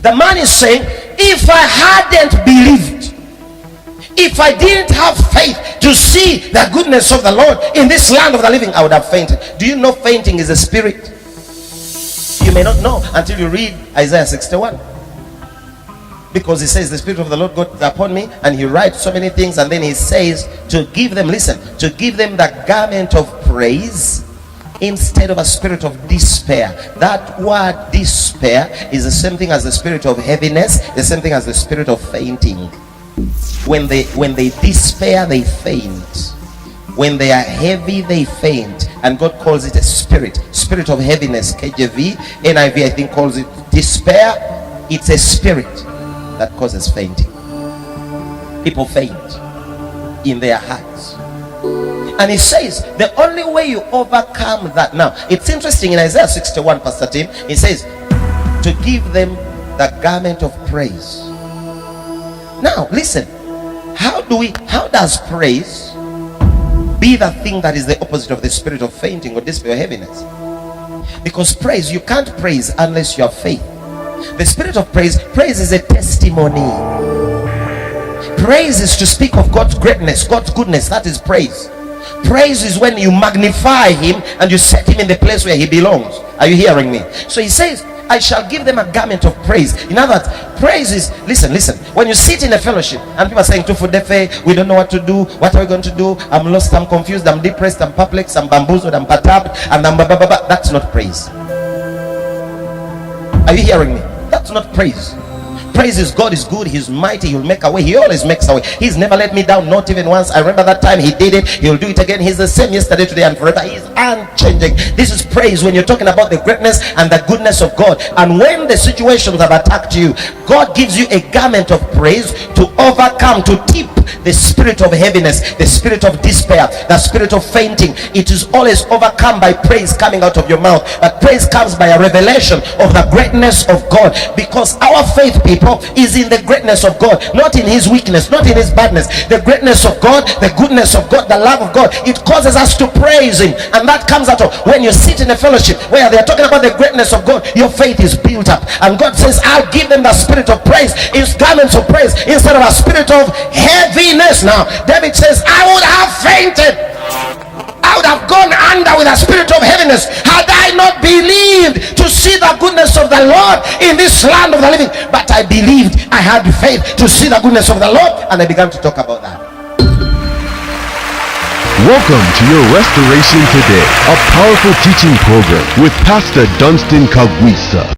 The man is saying, if I hadn't believed, if I didn't have faith to see the goodness of the Lord in this land of the living, I would have fainted. Do you know fainting is a spirit? You may not know until you read Isaiah 61. Because he says, the Spirit of the Lord got upon me, and he writes so many things, and then he says to give them, listen, to give them the garment of praise instead of a spirit of despair. That word despair is the same thing as the spirit of heaviness, the same thing as the spirit of fainting. When they despair, they faint. When they are heavy, they faint. And God calls it a spirit of heaviness. KJV, NIV I think calls it despair. It's a spirit that causes fainting. People faint in their hearts. And he says the only way you overcome that. Now it's interesting, in Isaiah 61, Pastor Tim, he says to give them the garment of praise. Now listen, how does praise be the thing that is the opposite of the spirit of fainting or despair or heaviness? Because praise, you can't praise unless you have faith. The spirit of praise is a testimony. Praise is to speak of God's greatness, God's goodness. That is praise. Praise is when you magnify him and you set him in the place where he belongs. Are you hearing me? So he says, I shall give them a garment of praise. In other words, praise is, listen, when you sit in a fellowship and people are saying, we don't know what to do, what are we going to do, I'm lost, I'm confused, I'm depressed, I'm perplexed, I'm bamboozled, I'm perturbed, and I'm that's not praise. Are you hearing me? That's not praise. Praise is God is good, he's mighty, he'll make a way, he always makes a way. He's never let me down, not even once. I remember that time he did it, he'll do it again. He's the same yesterday, today, and forever. He's unchanging. This is praise when you're talking about the greatness and the goodness of God. And when the situations have attacked you, God gives you a garment of praise to overcome, to tip the spirit of heaviness, the spirit of despair, the spirit of fainting. It is always overcome by praise coming out of your mouth. But praise comes by a revelation of the greatness of God, because our faith, people, is in the greatness of God, not in his weakness, not in his badness. The greatness of God, the goodness of God, the love of God, it causes us to praise him. And that comes out of when you sit in a fellowship where they're talking about the greatness of God, your faith is built up, and God says, I'll give them the spirit of praise, his garments of praise, instead of a spirit of heaviness. Now David says, I would have fainted, I would have gone under with a spirit of heaviness had I not believed to see the goodness of the Lord in this land of the living. But I believed, I had faith to see the goodness of the Lord, and I began to talk about that. Welcome to your Restoration Today, a powerful teaching program with Pastor Dunstan Kagwisa.